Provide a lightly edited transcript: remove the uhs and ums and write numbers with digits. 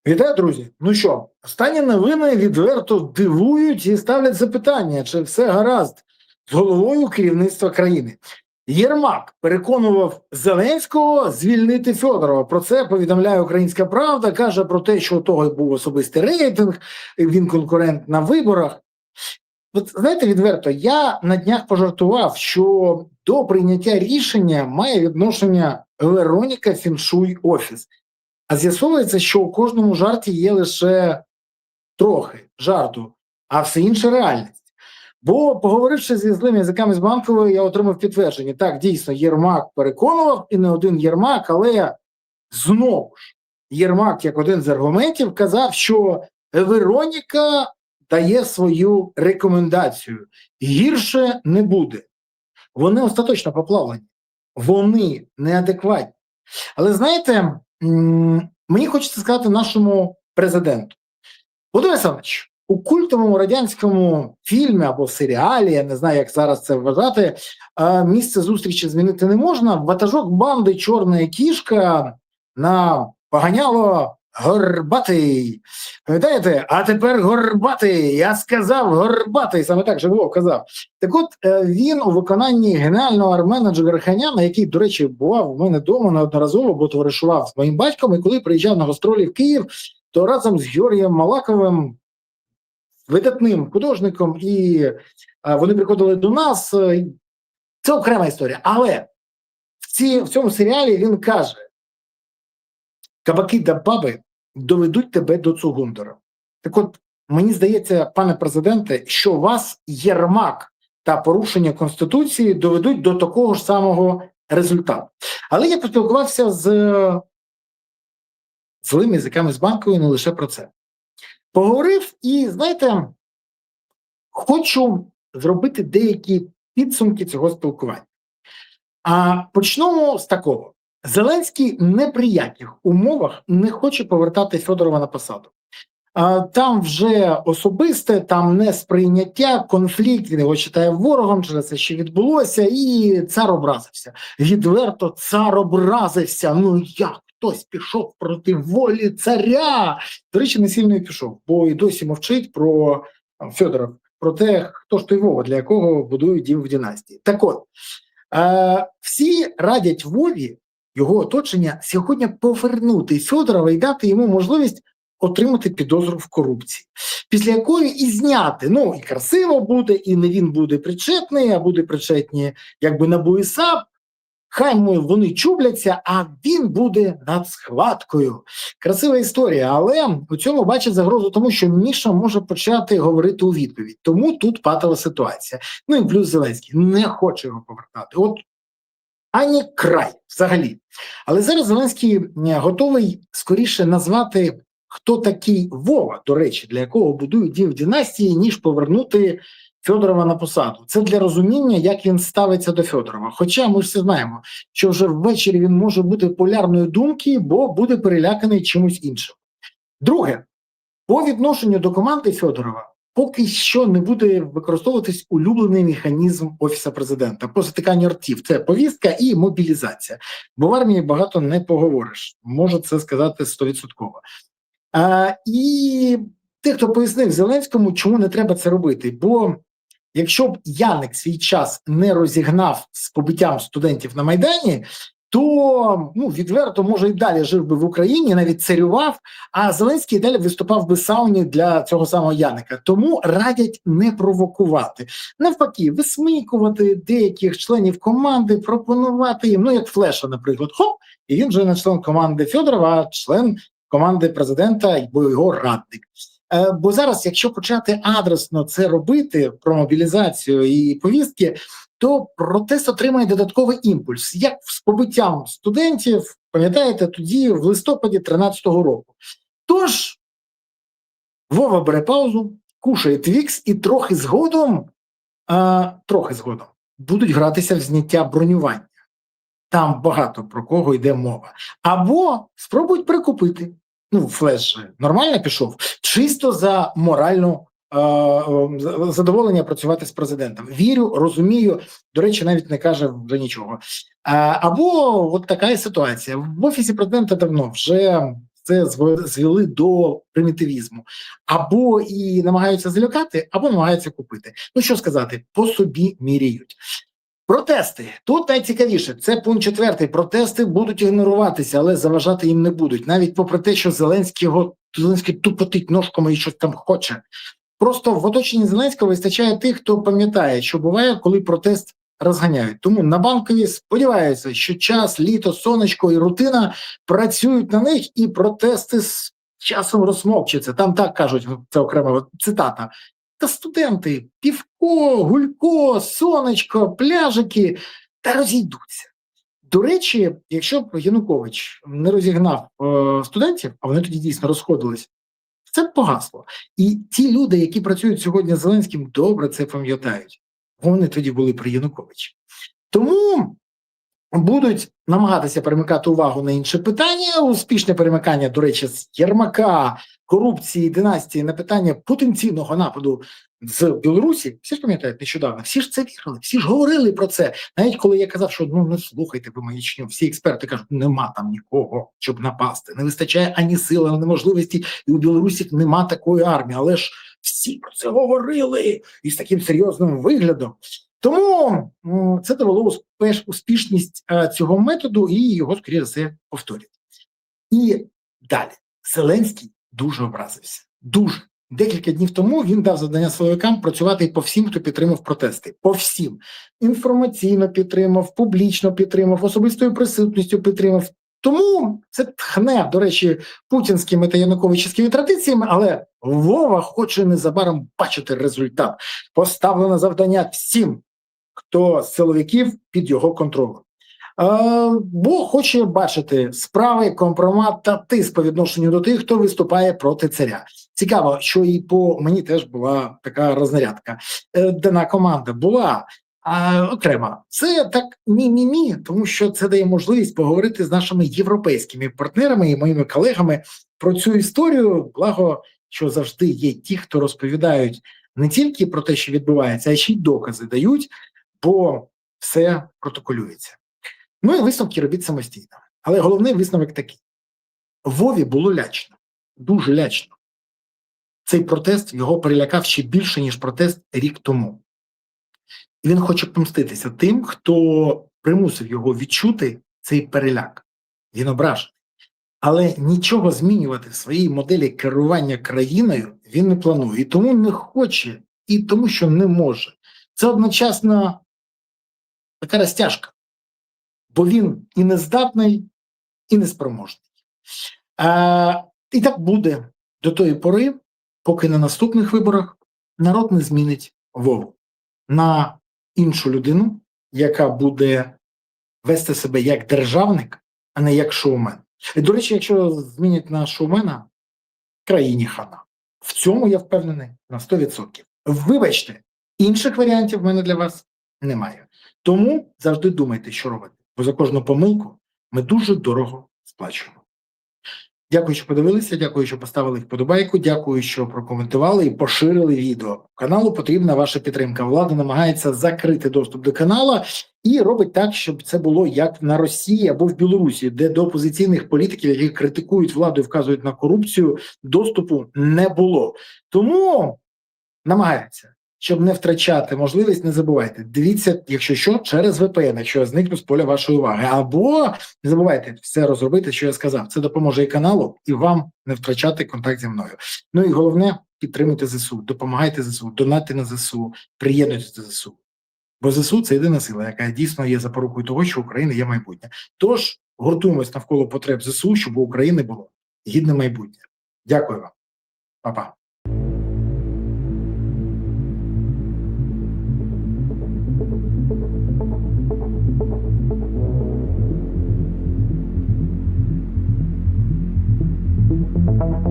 Вітаю, друзі! Ну що, останні новини відверто дивують і ставлять запитання, чи все гаразд з головою керівництва країни. Єрмак переконував Зеленського звільнити Фьодорова. Про це повідомляє «Українська правда», каже про те, що у того був особистий рейтинг, він конкурент на виборах. От знаєте, відверто, я на днях пожартував, що до прийняття рішення має відношення Вероніка Фіншуй-Офіс. А з'ясовується, що у кожному жарті є лише трохи жарту, а все інше реальність. Бо, поговоривши зі злими язиками з Банкової, я отримав підтвердження. Так, дійсно, Єрмак переконував, і не один Єрмак, але знову ж, Єрмак, як один з аргументів, казав, що Вероніка дає свою рекомендацію. Гірше не буде. Вони остаточно поплавлені. Вони неадекватні. Але знаєте, мені хочеться сказати нашому президенту. Володимир Олександрович, у культовому радянському фільмі або серіалі, я не знаю, як зараз це вважати, місце зустрічі змінити не можна. Ватажок банди «Чорна кішка» на поганяло Горбатий. Пам'ятаєте? А тепер Горбатий. Я сказав Горбатий. Саме так Жиглов казав. Так от, він у виконанні геніального арт-менеджера Джигарханяна, який, до речі, бував у мене вдома неодноразово, бо товаришував з моїм батьком, і коли приїжджав на гастролі в Київ, то разом з Георгієм Малаковим, видатним художником, і вони приходили до нас. Це окрема історія. Але в цьому серіалі він каже: кабаки да баби доведуть тебе до Цугундера. Так от, мені здається, пане президенте, що вас Єрмак та порушення Конституції доведуть до такого ж самого результату. Але я поспілкувався з злими язиками з Банкової не лише про це. Поговорив і, знаєте, хочу зробити деякі підсумки цього спілкування. А почнемо з такого. Зеленський ні при яких умовах не хоче повертати Фьодорова на посаду. Там вже особисте, там несприйняття, конфлікт, він його вважає ворогом, через це ще відбулося, і цар образився. Відверто цар образився. Ну як хтось пішов проти волі царя? До речі, не сильно і пішов, бо і досі мовчить про Фьодора, про те, хто ж той Вова, для якого будують дім в династії. Так от, всі радять Вові, його оточення, сьогодні повернути Фьодорова і дати йому можливість отримати підозру в корупції, після якої і зняти, ну і красиво буде, і не він буде причетний, а буде причетні якби НАБУ і САП, хай вони чубляться, а він буде над схваткою. Красива історія, але у цьому бачить загрозу тому, що Міша може почати говорити у відповідь. Тому тут патова ситуація. Ну і плюс Зеленський не хоче його повертати. От ані край взагалі. Але зараз Зеленський готовий скоріше назвати, хто такий Вова, до речі, для якого будують дім в династії, ніж повернути Фьодорова на посаду. Це для розуміння, як він ставиться до Фьодорова. Хоча ми ж всі знаємо, що вже ввечері він може бути полярної думки, бо буде переляканий чимось іншим. Друге, по відношенню до команди Фьодорова поки що не буде використовуватись улюблений механізм Офісу Президента по затиканню ртів. Це повістка і мобілізація. Бо в армії багато не поговориш. Можу це сказати 100%. І тих, хто пояснив Зеленському, чому не треба це робити. Бо якщо б Яник свій час не розігнав з побиттям студентів на Майдані, то відверто, може, і далі жив би в Україні, навіть царював, а Зеленський далі виступав би сауні для цього самого Яника. Тому радять не провокувати. Навпаки, висмикувати деяких членів команди, пропонувати їм, як Флеша, наприклад, хоп, і він вже не член команди Фьодорова, а член команди президента, бо його радник. Бо зараз, якщо почати адресно це робити, про мобілізацію і повістки, то протест отримає додатковий імпульс. Як з побиттям студентів, пам'ятаєте, тоді в листопаді 13-го року. Тож, Вова бере паузу, кушає твікс і трохи згодом будуть гратися в зняття бронювання. Там багато про кого йде мова. Або спробують прикупити. Флеш же нормально пішов, чисто за моральну задоволення працювати з президентом. Вірю, розумію, до речі, навіть не каже вже нічого. Або от така ситуація. В Офісі президента давно вже це звели до примітивізму. Або і намагаються залякати, або намагаються купити. Ну, що сказати, по собі міряють. Протести. Тут найцікавіше. Це пункт 4. Протести будуть ігноруватися, але заважати їм не будуть. Навіть попри те, що Зеленський тупотить ножками і щось там хоче. Просто в оточенні Зеленського вистачає тих, хто пам'ятає, що буває, коли протест розганяють. Тому на Банковій сподіваються, що час, літо, сонечко і рутина працюють на них, і протести з часом розмовчаться. Там так кажуть, це окрема цитата. Та студенти, півко, гулько, сонечко, пляжики, та розійдуться. До речі, якщо б Янукович не розігнав студентів, а вони тоді дійсно розходились, це б погасло. І ті люди, які працюють сьогодні з Зеленським, добре це пам'ятають. Вони тоді були при Януковичі. Тому будуть намагатися перемикати увагу на інші питання. Успішне перемикання, до речі, з Єрмака, корупції, династії на питання потенційного нападу з Білорусі. Всі ж пам'ятають нещодавно, всі ж це вірили, всі ж говорили про це. Навіть коли я казав, що не слухайте ви маячню, всі експерти кажуть, нема там нікого, щоб напасти. Не вистачає ані сили, ані можливості, і у Білорусі нема такої армії. Але ж всі про це говорили і з таким серйозним виглядом. Тому це довело успішність цього методу, і його, скоріше за все, повторять. І далі. Зеленський дуже образився. Дуже. Декілька днів тому він дав завдання силовикам працювати по всім, хто підтримав протести. По всім. Інформаційно підтримав, публічно підтримав, особистою присутністю підтримав. Тому це тхне, до речі, путінськими та януковичівськими традиціями, але Вова хоче незабаром бачити результат. Поставлено завдання всім, хто з силовиків під його контролем. Бо хоче бачити справи, компромат та тиск по відношенню до тих, хто виступає проти царя. Цікаво, що і по мені теж була така рознарядка. Дана команда була окрема. Це так мі-мі-мі, тому що це дає можливість поговорити з нашими європейськими партнерами і моїми колегами про цю історію. Благо, що завжди є ті, хто розповідають не тільки про те, що відбувається, а ще й докази дають, бо все протоколюється. Ну і висновки робіть самостійно. Але головний висновок такий. Вові було лячно. Дуже лячно. Цей протест його перелякав ще більше, ніж протест рік тому. І він хоче помститися тим, хто примусив його відчути цей переляк. Він ображений. Але нічого змінювати в своїй моделі керування країною він не планує. І тому не хоче, і тому, що не може. Це одночасно така розтяжка. Бо він і нездатний, і неспроможний. І так буде до тої пори, поки на наступних виборах народ не змінить Вову на іншу людину, яка буде вести себе як державник, а не як шоумен. І, до речі, якщо змінять на шоумена, країні хана. В цьому я впевнений на 100%. Вибачте, інших варіантів в мене для вас немає. Тому завжди думайте, що робити. Бо за кожну помилку ми дуже дорого сплачуємо. Дякую, що подивилися, дякую, що поставили вподобайку, дякую, що прокоментували і поширили відео. Каналу потрібна ваша підтримка. Влада намагається закрити доступ до каналу і робить так, щоб це було як на Росії або в Білорусі, де до опозиційних політиків, які критикують владу і вказують на корупцію, доступу не було. Тому намагається. Щоб не втрачати можливість, не забувайте. Дивіться, якщо що, через VPN, якщо я зникну з поля вашої уваги. Або не забувайте все розробити, що я сказав. Це допоможе і каналу, і вам не втрачати контакт зі мною. Ну і головне, підтримуйте ЗСУ, допомагайте ЗСУ, донатьте на ЗСУ, приєднуйтесь до ЗСУ. Бо ЗСУ – це єдина сила, яка дійсно є запорукою того, що у України є майбутнє. Тож, гуртуємось навколо потреб ЗСУ, щоб у України було гідне майбутнє. Дякую вам. Па-па. Thank you.